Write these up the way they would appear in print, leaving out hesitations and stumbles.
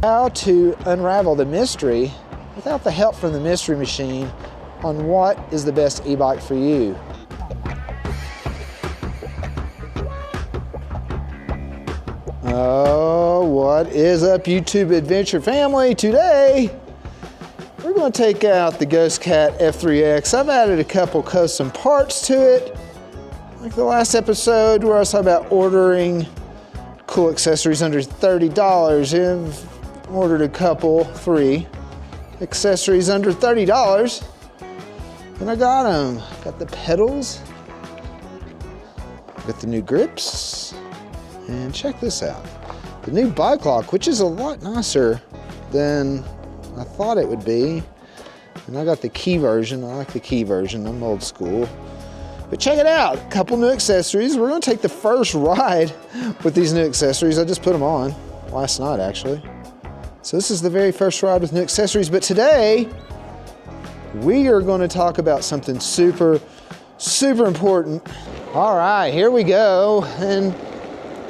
How to unravel the mystery without the help from the mystery machine on what is the best e-bike for you. Oh, what is up, YouTube Adventure family? Today, we're going to take out the Ghost Cat F3X. I've added a couple custom parts to it, like the last episode where I was talking about ordering cool accessories under $30. I've ordered a couple, 3 accessories under $30, and I got them. Got the pedals, got the new grips, and check this out. The new bike lock, which is a lot nicer than I thought it would be. And I got the key version. I like the key version. I'm old school. But check it out. A couple new accessories. We're going to take the first ride with these new accessories. I just put them on last night, actually. So this is the very first ride with new accessories. But today, we are going to talk about something super, super important. All right, here we go. And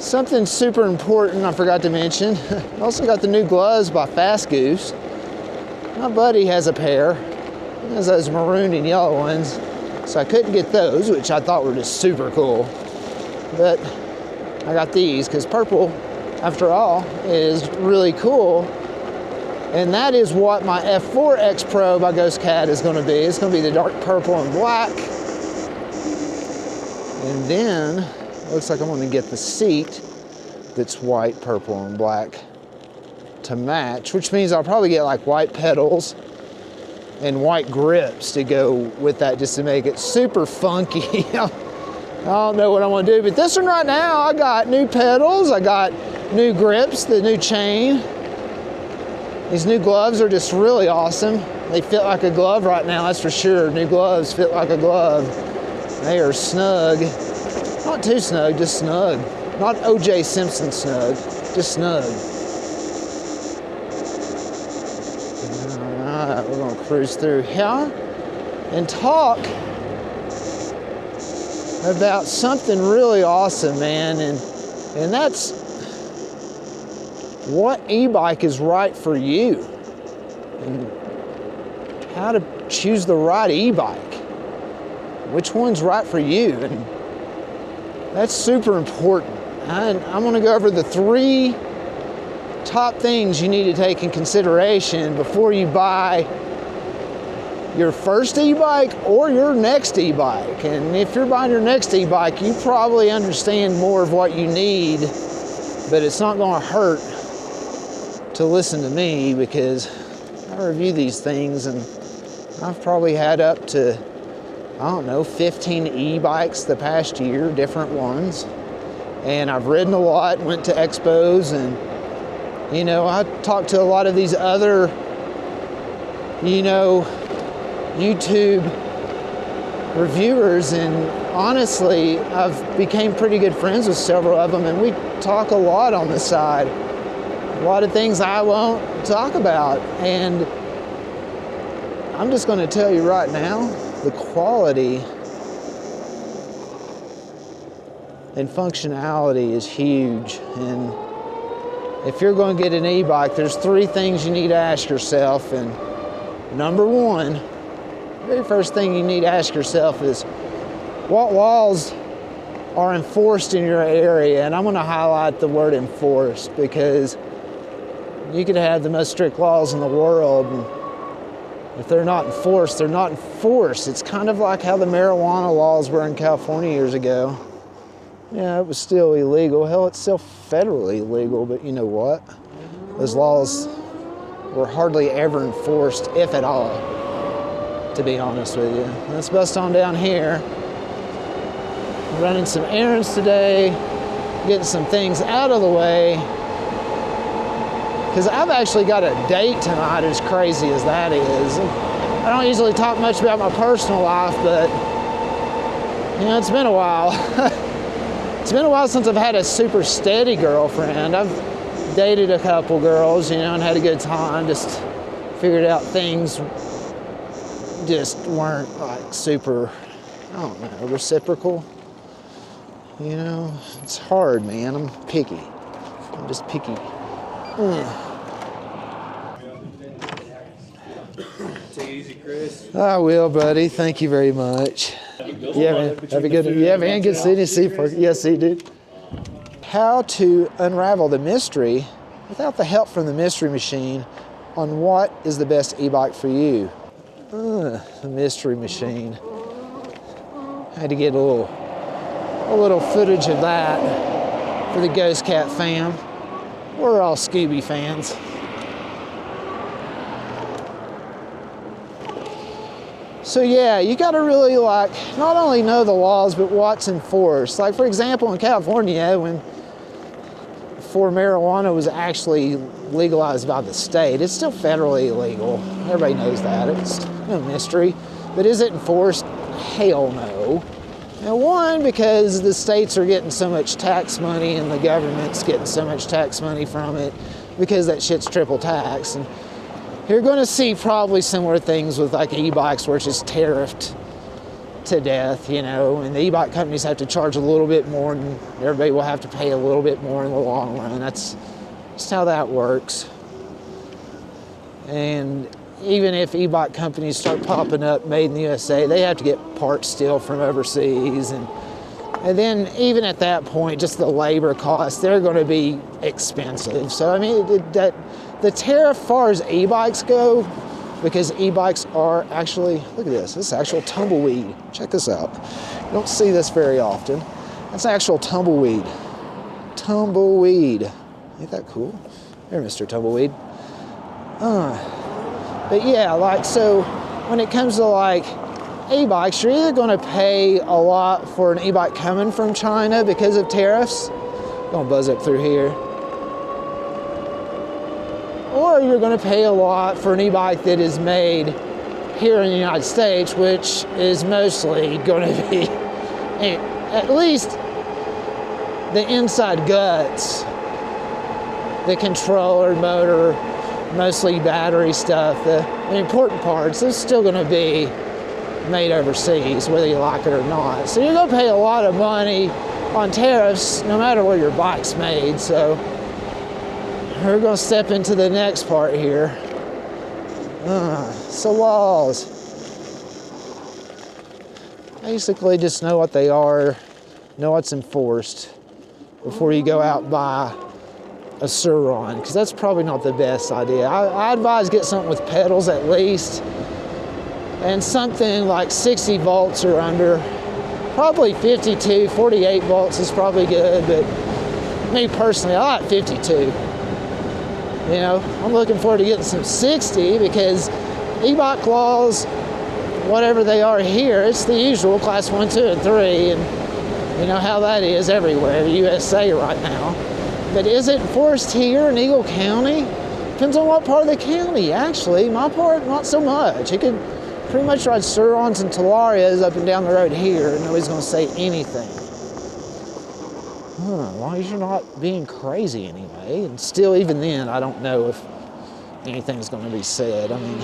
something super important I forgot to mention. I also got the new gloves by Fast Goose. My buddy has a pair. He has those maroon and yellow ones. So I couldn't get those, which I thought were just super cool. But I got these because purple, after all, is really cool. And that is what my F4X Pro by Ghost Cat is going to be. It's going to be the dark purple and black. And then, it looks like I'm going to get the seat that's white, purple, and black to match, which means I'll probably get like white pedals and white grips to go with that just to make it super funky. I don't know what I want to do, but this one right now, I got new pedals, I got new grips, the new chain. These new gloves are just really awesome. They fit like a glove right now, that's for sure. New gloves fit like a glove. They are snug. Not too snug, just snug. Not O.J. Simpson snug, just snug. All right, we're gonna cruise through here and talk about something really awesome, man, and that's what e-bike is right for you and how to choose the right e-bike. Which one's right for you? And that's super important. And I'm going to go over the 3 top things you need to take in consideration before you buy your first e-bike or your next e-bike. And if you're buying your next e-bike, you probably understand more of what you need, but it's not going to hurt to listen to me because I review these things and I've probably had up to, I don't know, 15 e-bikes the past year, different ones. And I've ridden a lot, went to expos, and, you know, I talked to a lot of these other, you know, YouTube reviewers, and honestly, I've became pretty good friends with several of them, and we talk a lot on the side. A lot of things I won't talk about, and I'm just going to tell you right now, the quality and functionality is huge. And if you're going to get an e-bike, there's 3 things you need to ask yourself. And number 1, the very first thing you need to ask yourself is, what laws are enforced in your area? And I'm going to highlight the word enforced, because you could have the most strict laws in the world, and if they're not enforced, they're not enforced. It's kind of like how the marijuana laws were in California years ago. Yeah, it was still illegal. Hell, it's still federally illegal, but you know what? Those laws were hardly ever enforced, if at all, to be honest with you. Let's bust on down here. Running some errands today, getting some things out of the way, because I've actually got a date tonight, as crazy as that is. I don't usually talk much about my personal life, but you know, it's been a while. It's been a while since I've had a super steady girlfriend. I've dated a couple girls, you know, and had a good time, just figured out things just weren't like super, I don't know, reciprocal. You know, it's hard, man. I'm picky. I'm just picky. Take it easy, Chris. I will, buddy. Thank you very much. Yeah, man. Have a good one. Yeah, man. Good seeing you. See you. Yes, see you, dude. How to unravel the mystery without the help from the mystery machine on what is the best e-bike for you. The mystery machine. I had to get a little footage of that for the Ghost Cat fam. We're all Scooby fans. So yeah, you gotta really like, not only know the laws, but what's enforced. Like for example, in California, before marijuana was actually legalized by the state, it's still federally illegal. Everybody knows that, it's no mystery. But is it enforced? Hell no. And one, because the states are getting so much tax money and the government's getting so much tax money from it because that shit's triple taxed. And you're gonna see probably similar things with like e-bikes where it's just tariffed to death, you know, and the e-bike companies have to charge a little bit more and everybody will have to pay a little bit more in the long run. That's just how that works. And even if e-bike companies start popping up made in the USA, they have to get parts still from overseas. And then even at that point, just the labor costs, they're gonna be expensive. So I mean, the tariff far as e-bikes go, because e-bikes are actually, look at this is actual tumbleweed. Check this out. You don't see this very often. That's actual tumbleweed. Tumbleweed. Ain't that cool? There, Mr. Tumbleweed. But yeah, like, so when it comes to like e-bikes, you're either gonna pay a lot for an e-bike coming from China because of tariffs. Gonna buzz up through here. Or you're gonna pay a lot for an e-bike that is made here in the United States, which is mostly gonna be, at least the inside guts, the controller, motor, mostly battery stuff, the important parts, it's still gonna be made overseas, whether you like it or not. So you're gonna pay a lot of money on tariffs no matter where your bike's made. So we're gonna step into the next part here. So laws. Basically just know what they are, know what's enforced before you go out and buy a Sur-Ron, because that's probably not the best idea. I advise get something with pedals at least, and something like 60 volts or under. Probably 52, 48 volts is probably good, but me personally, I like 52. You know, I'm looking forward to getting some 60 because e-bike laws, whatever they are here, it's the usual class 1, 2, and 3, and you know how that is everywhere, the USA right now. But is it enforced here in Eagle County? Depends on what part of the county, actually. My part, not so much. You could pretty much ride Sur-Rons and Talarias up and down the road here, and nobody's gonna say anything. As long as you're not being crazy anyway. And still, even then, I don't know if anything's gonna be said. I mean,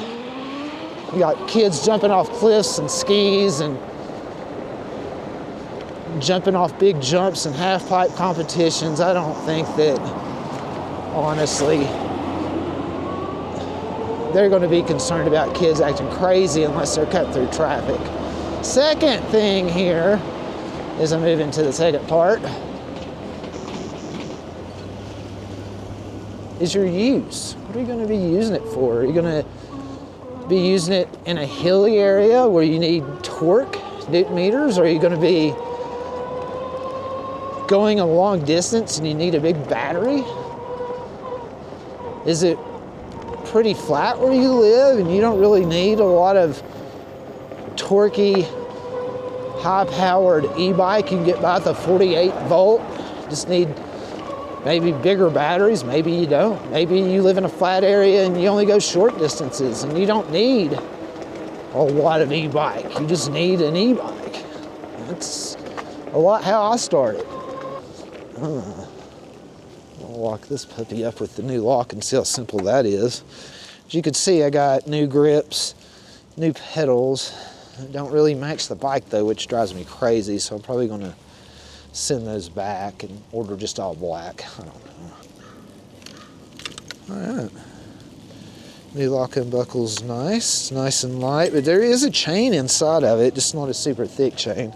you got kids jumping off cliffs and skis and jumping off big jumps and half pipe competitions. I don't think that, honestly, they're going to be concerned about kids acting crazy unless they're cut through traffic. Second thing here is I'm moving to the second part, is your use. What are you going to be using it for? Are you going to be using it in a hilly area where you need torque, newton meters? Or are you going to be going a long distance and you need a big battery? Is it pretty flat where you live and you don't really need a lot of torquey, high-powered e-bike? You can get by with a 48 volt. Just need maybe bigger batteries, maybe you don't. Maybe you live in a flat area and you only go short distances and you don't need a lot of e-bike. You just need an e-bike. That's a lot how I started. I'll lock this puppy up with the new lock and see how simple that is. As you can see, I got new grips, new pedals. They don't really match the bike though, which drives me crazy, so I'm probably gonna send those back and order just all black. I don't know. All right. The lock and buckle's nice. It's nice and light, but there is a chain inside of it, just not a super thick chain.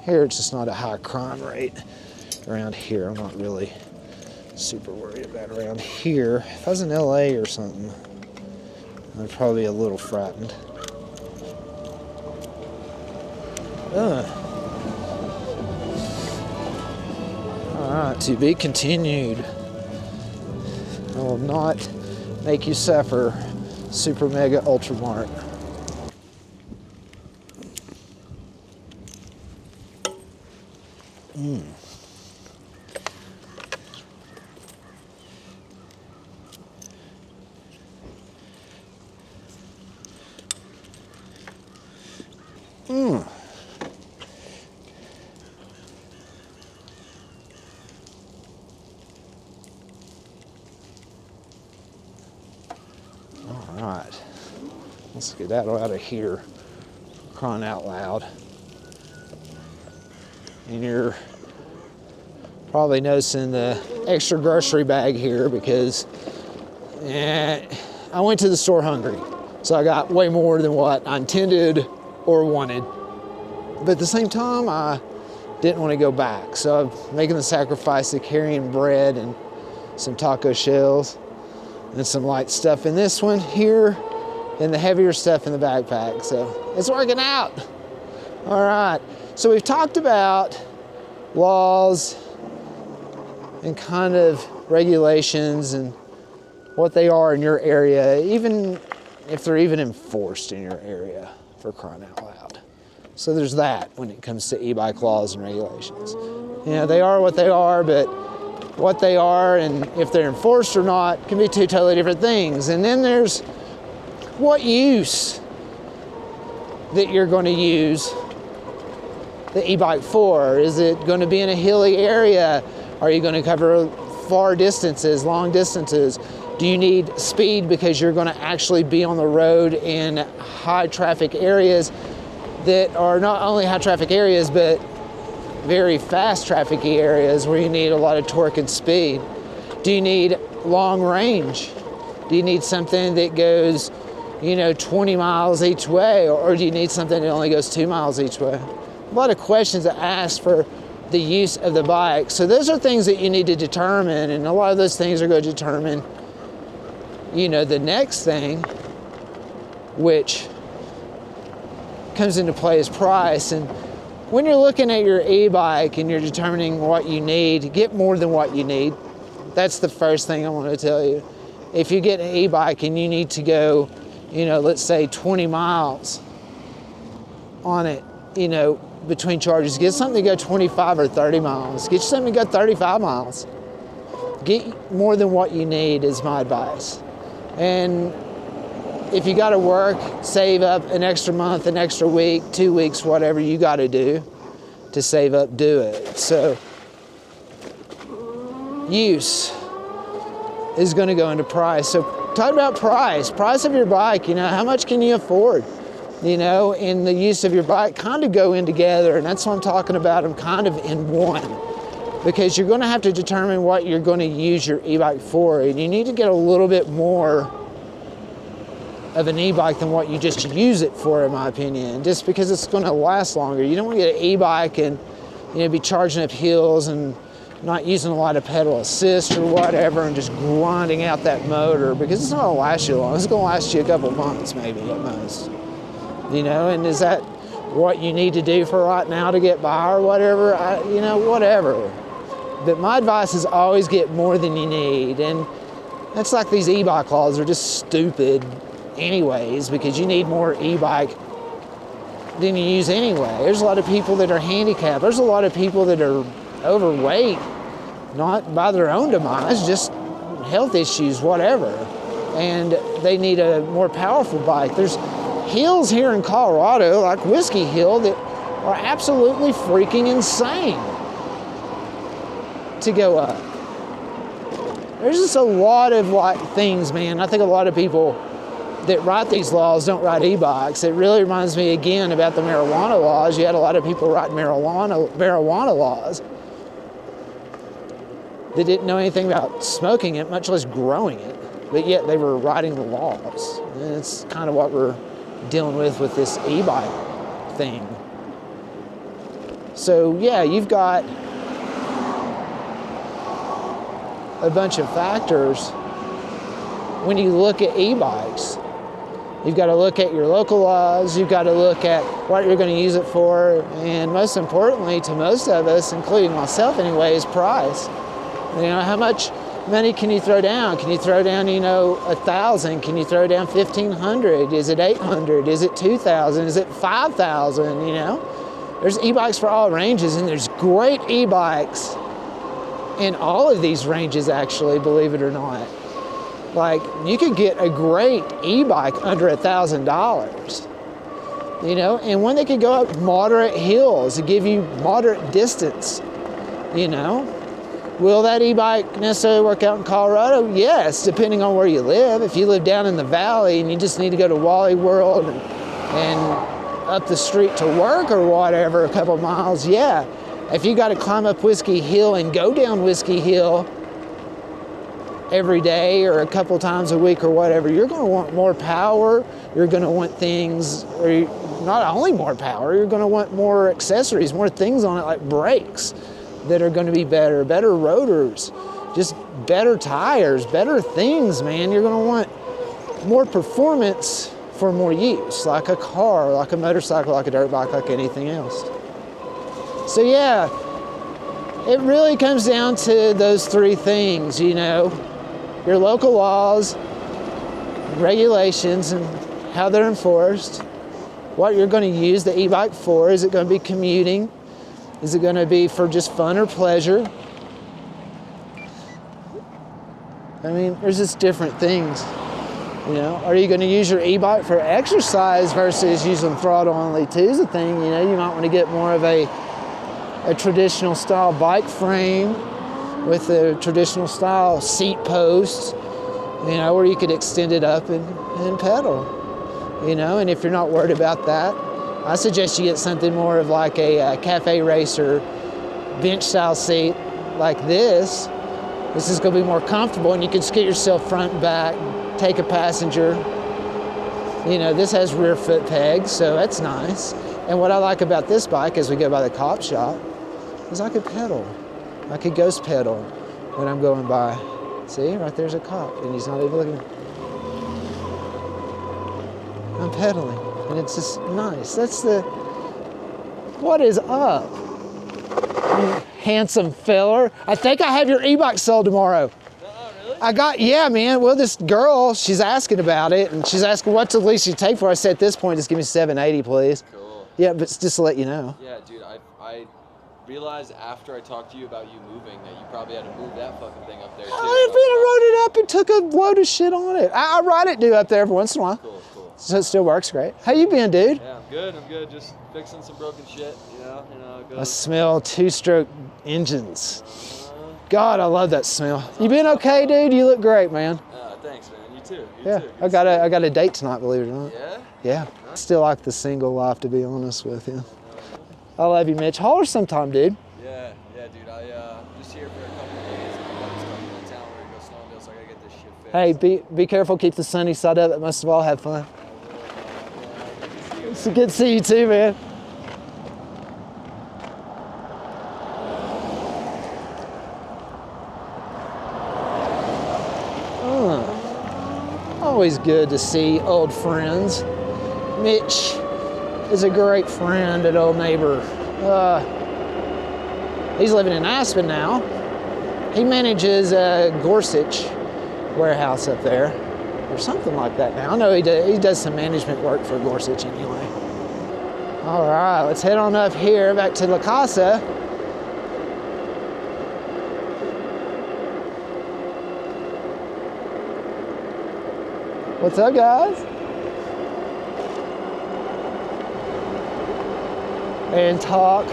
Here, it's just not a high crime rate. Around here, I'm not really super worried about around here. If I was in LA or something, I'd probably be a little frightened. All right, to be continued. I will not make you suffer, Super Mega Ultramart. All right, let's get that out of here, crying out loud. And you're probably noticing the extra grocery bag here because I went to the store hungry. So I got way more than what I intended or wanted. But at the same time, I didn't want to go back. So I'm making the sacrifice of carrying bread and some taco shells and some light stuff in this one here and the heavier stuff in the backpack. So it's working out. All right. So we've talked about laws and kind of regulations and what they are in your area, even if they're even enforced in your area, for crying out loud. So there's that when it comes to e-bike laws and regulations. You know, they are what they are, but what they are and if they're enforced or not can be two totally different things. And then there's what use that you're going to use the e-bike for. Is it going to be in a hilly area? Are you going to cover far distances, long distances? Do you need speed because you're going to actually be on the road in high traffic areas that are not only high traffic areas, but very fast traffic areas where you need a lot of torque and speed? Do you need long range? Do you need something that goes, 20 miles each way? Or do you need something that only goes 2 miles each way? A lot of questions to ask for the use of the bike. So those are things that you need to determine, and a lot of those things are going to determine, the next thing, which comes into play is price. And when you're looking at your e-bike and you're determining what you need, get more than what you need. That's the first thing I want to tell you. If you get an e-bike and you need to go, let's say 20 miles on it, between charges, get something to go 25 or 30 miles. Get you something to go 35 miles. Get more than what you need is my advice. And if you got to work, save up an extra month, an extra week, 2 weeks, whatever you got to do to save up, do it. So use is going to go into price. So talk about price of your bike. How much can you afford? And the use of your bike kind of go in together, and that's what I'm talking about. them kind of in one, because you're going to have to determine what you're going to use your e-bike for, and you need to get a little bit more of an e-bike than what you just use it for, in my opinion, just because it's going to last longer. You don't want to get an e-bike and be charging up hills and not using a lot of pedal assist or whatever and just grinding out that motor, because it's not going to last you long. It's going to last you a couple months maybe at most. And is that what you need to do for right now to get by or whatever? Whatever. But my advice is always get more than you need. And that's like these e-bike laws are just stupid anyways, because you need more e-bike than you use anyway. There's a lot of people that are handicapped. There's a lot of people that are overweight, not by their own demise, just health issues, whatever. And they need a more powerful bike. There's hills here in Colorado, like Whiskey Hill, that are absolutely freaking insane to go up. There's just a lot of things, man. I think a lot of people that write these laws don't write e-bikes. It really reminds me again about the marijuana laws. You had a lot of people writing marijuana laws that didn't know anything about smoking it, much less growing it, but yet they were writing the laws. And it's kind of what we're dealing with this e-bike thing. So yeah, you've got a bunch of factors when you look at e-bikes. You've got to look at your local laws, you've got to look at what you're going to use it for, and most importantly to most of us, including myself anyway, is price. You know, how much money can you throw down? Can you throw down, you know, $1,000? Can you throw down $1,500? Is it $800? Is it $2,000? Is it $5,000? You know, there's e-bikes for all ranges, and there's great e-bikes in all of these ranges, actually, believe it or not. Like, you could get a great e-bike under $1,000, you know, and one that could go up moderate hills to give you moderate distance, you know. Will that e-bike necessarily work out in Colorado? Yes, depending on where you live. If you live down in the valley and you just need to go to Wally World and up the street to work or whatever, a couple miles, yeah. If you got to climb up Whiskey Hill and go down Whiskey Hill every day or a couple times a week or whatever, you're going to want more power. You're going to want things, or not only more power, you're going to want more accessories, more things on it like brakes that are going to be better rotors, just better tires, better things, man. You're going to want more performance for more use, like a car, like a motorcycle, like a dirt bike, like anything else. So yeah, it really comes down to those three things, you know, your local laws, regulations, and how they're enforced, what you're going to use the e-bike for. Is it going to be commuting? Is it going to be for just fun or pleasure? I mean, there's just different things, you know. Are you going to use your e-bike for exercise versus using throttle only too is the thing, you know. You might want to get more of a traditional style bike frame with a traditional style seat post, you know, where you could extend it up and pedal, you know. And if you're not worried about that, I suggest you get something more of like a cafe racer bench style seat like this. This is going to be more comfortable, and you can skid yourself front and back, take a passenger. You know, this has rear foot pegs, so that's nice. And what I like about this bike as we go by the cop shop is I could pedal. I could ghost pedal when I'm going by. See, right there's a cop, and he's not even looking. I'm pedaling, and it's just nice. That's the, what is up, you handsome feller? I think I have your e-bike sold tomorrow. Oh, really? I got, yeah, man. Well, this girl, she's asking about it, and she's asking what's the least you take for it. I said at this point, just give me $780, please. Cool. Yeah, but just to let you know. Yeah, dude, I realized after I talked to you about you moving that you probably had to move that fucking thing up there too. I rode it up and took a load of shit on it. I ride it, dude, up there every once in a while. Cool, cool. So it still works great. How you been, dude? Yeah, I'm good. Just fixing some broken shit, you know. It goes. I smell two-stroke engines. God, I love that smell. You been okay, dude? You look great, man. Thanks, man. You too. Yeah, too. I got a date tonight, believe it or not. Yeah? Yeah. I still like the single life, to be honest with you. I love you, Mitch. Holler sometime, dude. Yeah, dude. I'm just here for a couple of days. My buddy's coming to town. We're gonna go snowmobile, so I gotta get this shit fixed. Hey, be careful. Keep the sunny side up. But most of all, have fun. It's good to see you too, man. Always good to see old friends. Mitch is a great friend and old neighbor. He's living in Aspen now. He manages a Gorsuch warehouse up there, or something like that now. I know he does some management work for Gorsuch anyway. All right, let's head on up here back to La Casa. What's up, guys? And talk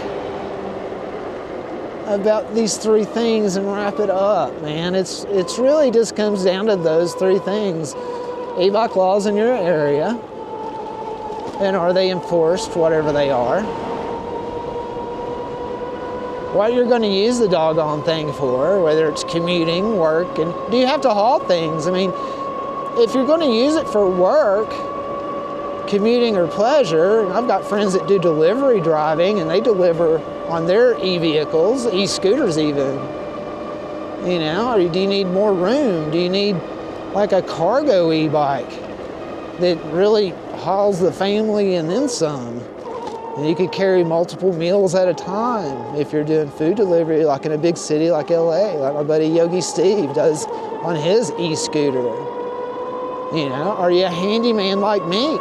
about these three things and wrap it up, man. It's really just comes down to those three things. e-bike laws in your area, and are they enforced, whatever they are? what you're going to use the doggone thing for, whether it's commuting, work, and do you have to haul things? I mean, if you're going to use it for work, commuting or pleasure, I've got friends that do delivery driving and they deliver on their e-vehicles, e-scooters even. You know, or do you need more room? Do you need like a cargo e-bike that really hauls the family and then some? And you could carry multiple meals at a time if you're doing food delivery, like in a big city like LA, like my buddy Yogi Steve does on his e-scooter. You know, are you a handyman like me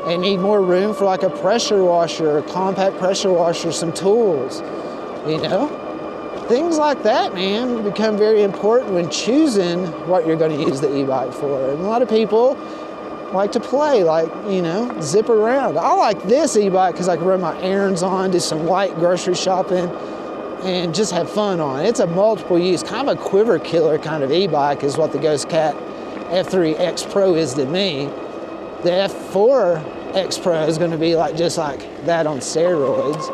and need more room for like a pressure washer, a compact pressure washer, some tools? You know, things like that, man, become very important when choosing what you're going to use the e-bike for. And a lot of people like to play, like, you know, zip around. I like this e-bike because I can run my errands on, do some light grocery shopping, and just have fun on it. It's a multiple use, kind of a quiver killer kind of e-bike is what the Ghost Cat F3 X Pro is to me. The F4 X Pro is going to be like just like that on steroids.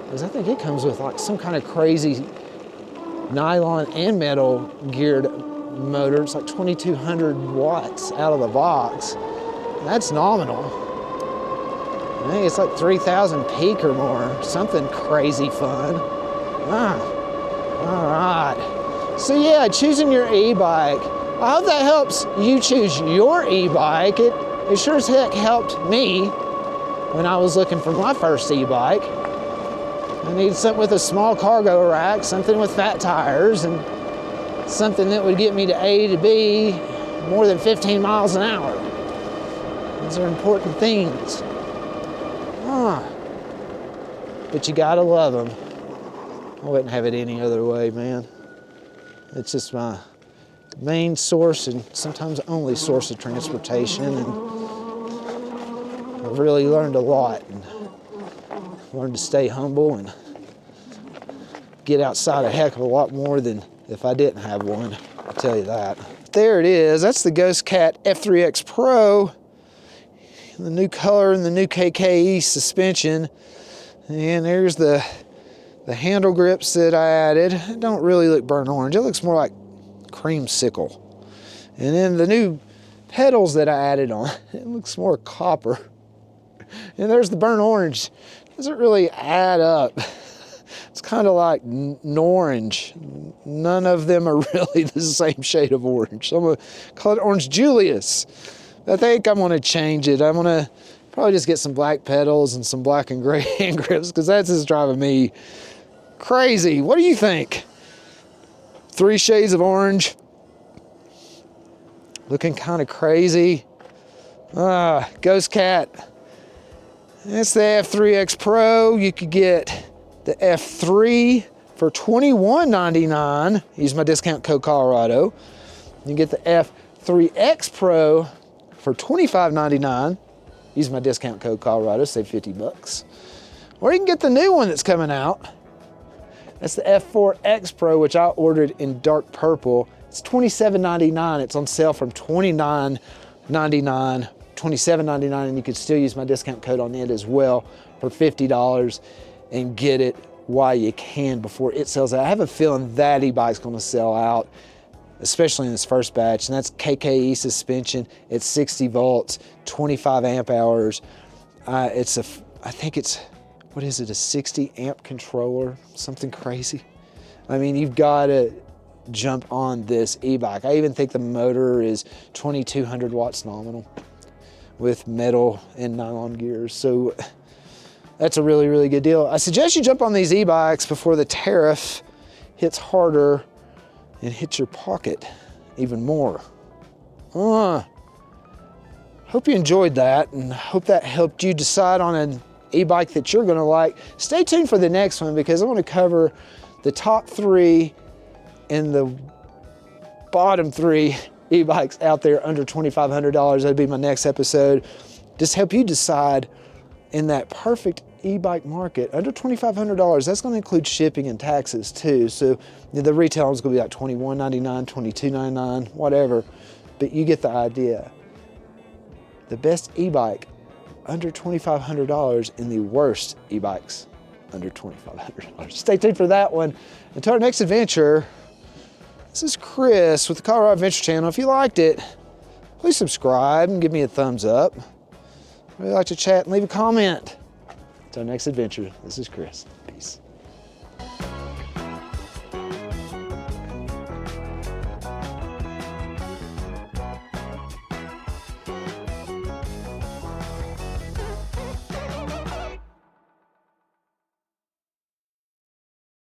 Because I think it comes with like some kind of crazy nylon and metal geared motor. It's like 2200 watts out of the box. That's nominal. I think it's like 3000 peak or more. Something crazy fun. All right. So yeah, choosing your e-bike. I hope that helps you choose your e-bike. It sure as heck helped me when I was looking for my first e-bike. I needed something with a small cargo rack, something with fat tires, and something that would get me to A to B more than 15 miles an hour. These are important things. But you gotta love them. I wouldn't have it any other way, man. It's just my main source and sometimes only source of transportation, and I've really learned a lot and learned to stay humble and get outside a heck of a lot more than if I didn't have one, I'll tell you that. There it is, that's the Ghost Cat F3X Pro, the new color and the new KKE suspension. And there's the handle grips that I added. It don't really look burnt orange, it looks more like creamsicle. And then the new pedals that I added on, it looks more copper. And there's the burnt orange. It doesn't really add up. It's kind of like orange. None of them are really the same shade of orange. So I'm gonna call it Orange Julius. I think I'm gonna change it. I'm gonna probably just get some black pedals and some black and gray hand grips because that's just driving me crazy. What do you think? 3 shades of orange. Looking kind of crazy. Ghost Cat. It's the F3X Pro. You could get the F3 for $21.99. Use my discount code Colorado. You can get the F3X Pro for $25.99. Use my discount code Colorado, save 50 bucks. Or you can get the new one that's coming out. That's the F4X Pro, which I ordered in dark purple. It's $27.99. It's on sale from $29.99, $27.99, and you could still use my discount code on it as well for $50 and get it while you can before it sells out. I have a feeling that e-bike's gonna sell out, especially in this first batch, and that's KKE suspension. It's 60 volts, 25 amp hours. I think it's, what is it, a 60 amp controller, something crazy. I mean, you've gotta jump on this e-bike. I even think the motor is 2200 watts nominal with metal and nylon gears. So that's a really, really good deal. I suggest you jump on these e-bikes before the tariff hits harder and hits your pocket even more. Hope you enjoyed that and hope that helped you decide on an e-bike that you're gonna like. Stay tuned for the next one because I wanna cover the top 3 and the bottom 3 e-bikes out there under $2,500. That'd be my next episode. Just help you decide in that perfect e-bike market under $2,500. That's going to include shipping and taxes too. So the retail is going to be like $21.99, $22.99, whatever. But you get the idea. The best e-bike under $2,500 and the worst e-bikes under $2,500. Stay tuned for that one. Until our next adventure, this is Chris with the Colorado Adventure Channel. If you liked it, please subscribe and give me a thumbs up. I'd really like to chat and leave a comment. Until our next adventure, this is Chris. Peace.